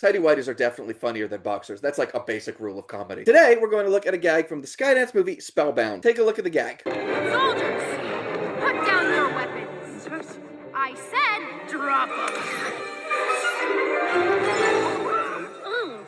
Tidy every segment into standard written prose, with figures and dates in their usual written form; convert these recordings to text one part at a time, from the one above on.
Tidy whities are definitely funnier than boxers. That's like a basic rule of comedy. Today, we're going to look at a gag from the Skydance movie Spellbound. Take a look at the gag. Soldiers, put down your weapons. I said drop them.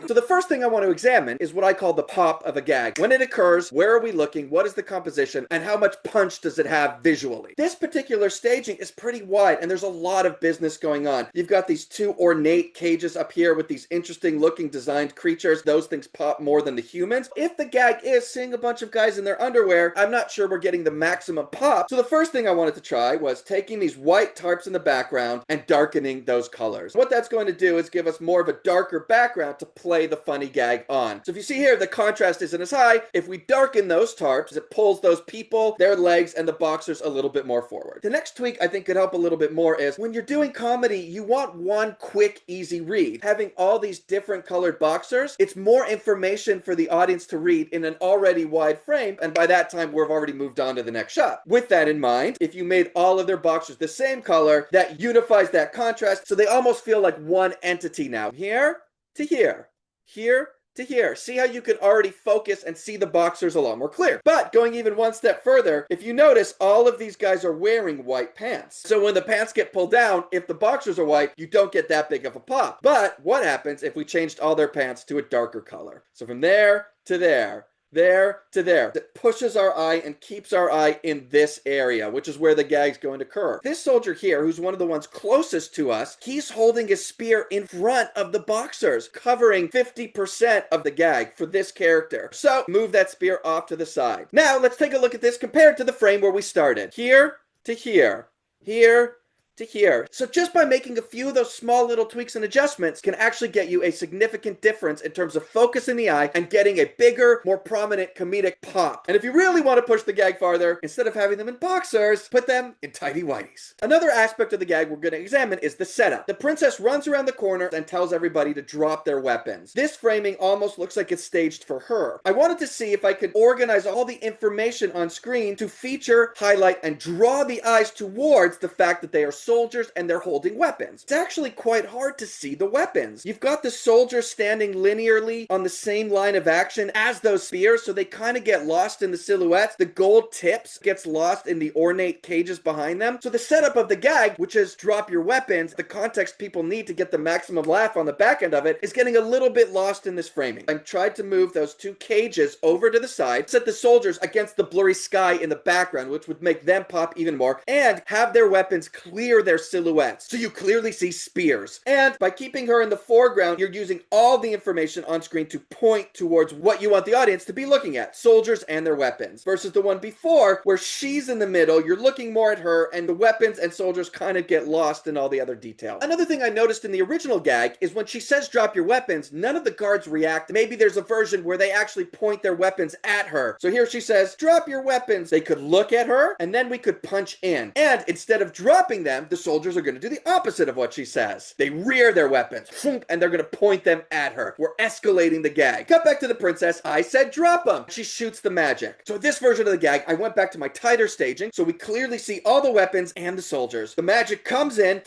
So the first thing I want to examine is what I call the pop of a gag. When it occurs, where are we looking, what is the composition, and how much punch does it have visually? This particular staging is pretty wide, and there's a lot of business going on. You've got these two ornate cages up here with these interesting looking designed creatures. Those things pop more than the humans. If the gag is seeing a bunch of guys in their underwear, I'm not sure we're getting the maximum pop. So the first thing I wanted to try was taking these white tarps in the background and darkening those colors. What that's going to do is give us more of a darker background to play the funny gag on. So if you see here, the contrast isn't as high. If we darken those tarps, it pulls those people, their legs, and the boxers a little bit more forward. The next tweak I think could help a little bit more is when you're doing comedy, you want one quick, easy read. Having all these different colored boxers, it's more information for the audience to read in an already wide frame, and by that time, we've already moved on to the next shot. With that in mind, if you made all of their boxers the same color, that unifies that contrast, so they almost feel like one entity now. Here to here. Here to here. See how you can already focus and see the boxers a lot more clear. But going even one step further, if you notice, all of these guys are wearing white pants. So when the pants get pulled down, if the boxers are white, you don't get that big of a pop. But what happens if we changed all their pants to a darker color? So from there to there, there to there. It pushes our eye and keeps our eye in this area, which is where the gag's going to occur. This soldier here, who's one of the ones closest to us, he's holding a spear in front of the boxers, covering 50% of the gag for this character. So move that spear off to the side. Now let's take a look at this compared to the frame where we started. Here to here. Here to here. So just by making a few of those small little tweaks and adjustments can actually get you a significant difference in terms of focus in the eye and getting a bigger, more prominent comedic pop. And if you really want to push the gag farther, instead of having them in boxers, put them in tidy whities. Another aspect of the gag we're going to examine is the setup. The princess runs around the corner and tells everybody to drop their weapons. This framing almost looks like it's staged for her. I wanted to see if I could organize all the information on screen to feature, highlight, and draw the eyes towards the fact that they are soldiers and they're holding weapons. It's actually quite hard to see the weapons. You've got the soldiers standing linearly on the same line of action as those spears, so they kind of get lost in the silhouettes. The gold tips gets lost in the ornate cages behind them. So the setup of the gag, which is drop your weapons, the context people need to get the maximum laugh on the back end of it, is getting a little bit lost in this framing. I've tried to move those two cages over to the side, set the soldiers against the blurry sky in the background, which would make them pop even more, and have their weapons clear their silhouettes, so you clearly see spears. And by keeping her in the foreground, you're using all the information on screen to point towards what you want the audience to be looking at, soldiers and their weapons, versus the one before where she's in the middle, you're looking more at her, and the weapons and soldiers kind of get lost in all the other detail. Another thing I noticed in the original gag is when she says drop your weapons, none of the guards react. Maybe there's a version where they actually point their weapons at her. So here she says, drop your weapons. They could look at her, and then we could punch in. And instead of dropping them, the soldiers are going to do the opposite of what she says. They rear their weapons, and they're going to point them at her. We're escalating the gag. Cut back to the princess. I said drop them. She shoots the magic. So this version of the gag, I went back to my tighter staging, so we clearly see all the weapons and the soldiers. The magic comes in,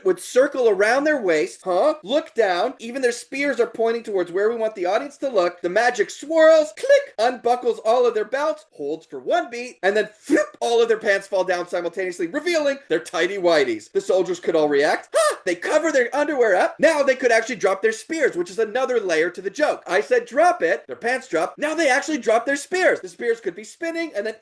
would circle around their waist, look down, even their spears are pointing towards where we want the audience to look. The magic swirls, click, unbuckles all of their belts, holds for one beat, and then flip, all of their pants fall down simultaneously, revealing their tidy whities. The soldiers could all react. They cover their underwear up. Now they could actually drop their spears, which is another layer to the joke. I said drop it. Their pants drop. Now they actually drop their spears. The spears could be spinning and then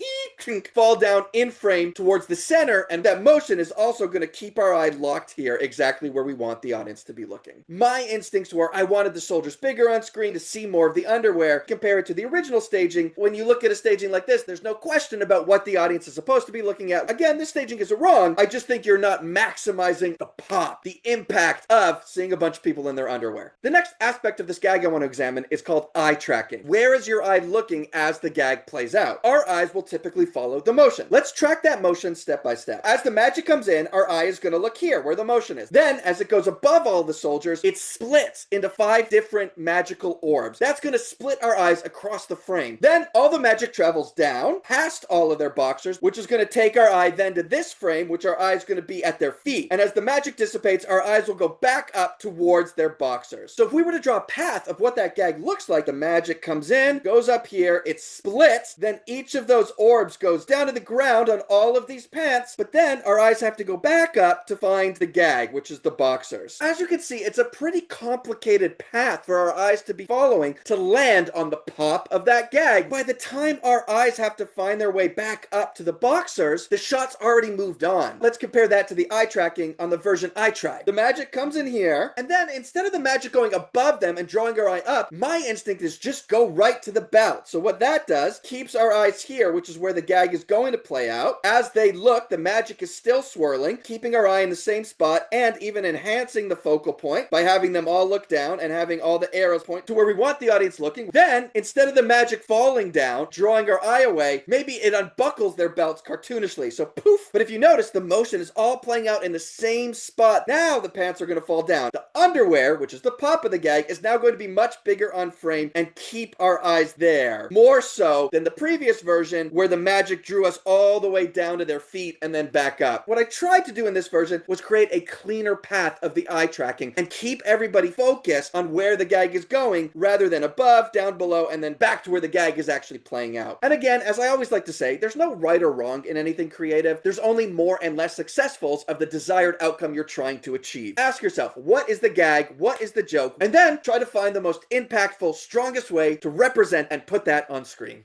fall down in frame towards the center, and that motion is also going to keep our eye locked here exactly where we want the audience to be looking. My instincts were I wanted the soldiers bigger on screen to see more of the underwear compared to the original staging. When you look at a staging like this, there's no question about what the audience is supposed to be looking at. Again, this staging isn't wrong. I just think you're not maximizing the pop, the impact of seeing a bunch of people in their underwear. The next aspect of this gag I want to examine is called eye tracking. Where is your eye looking as the gag plays out? Our eyes will typically follow the motion. Let's track that motion step by step. As the magic comes in, our eye is going to look here where the motion is. Then as it goes above all the soldiers, it splits into 5 different magical orbs. That's going to split our eyes across the frame. Then all the magic travels down past all of their boxers, which is going to take our eye then to this frame, which our eye is going to be at their feet. And as the magic dissipates, our eyes will go back up towards their boxers. So if we were to draw a path of what that gag looks like, the magic comes in, goes up here, it splits, then each of those orbs goes down to the ground on all of these pants, but then our eyes have to go back up to find the gag, which is the boxers. As you can see, it's a pretty complicated path for our eyes to be following to land on the pop of that gag. By the time our eyes have to find their way back up to the boxers, the shot's already moved on. Let's compare that to the eye tracking on the version I tried. The magic comes in here, and then instead of the magic going above them and drawing our eye up, my instinct is just go right to the belt. So what that does, keeps our eyes here, which is where the gag is going to play out. As they look, the magic is still swirling, keeping our eye in the same spot, and even enhancing the focal point by having them all look down and having all the arrows point to where we want the audience looking. Then, instead of the magic falling down, drawing our eye away, maybe it unbuckles their belts cartoonishly. So poof! But if you notice, the motion is all playing out in the same spot. Now the pants are going to fall down. The underwear, which is the pop of the gag, is now going to be much bigger on frame and keep our eyes there. More so than the previous version where the magic drew us all the way down to their feet and then back up. What I tried to do in this version was create a cleaner path of the eye tracking and keep everybody focused on where the gag is going rather than above, down below, and then back to where the gag is actually playing out. And again, as I always like to say, there's no right or wrong in anything creative. There's only more and less successfuls of the desired outcome you're trying to achieve. Ask yourself, what is the gag? What is the joke? And then try to find the most impactful, strongest way to represent and put that on screen.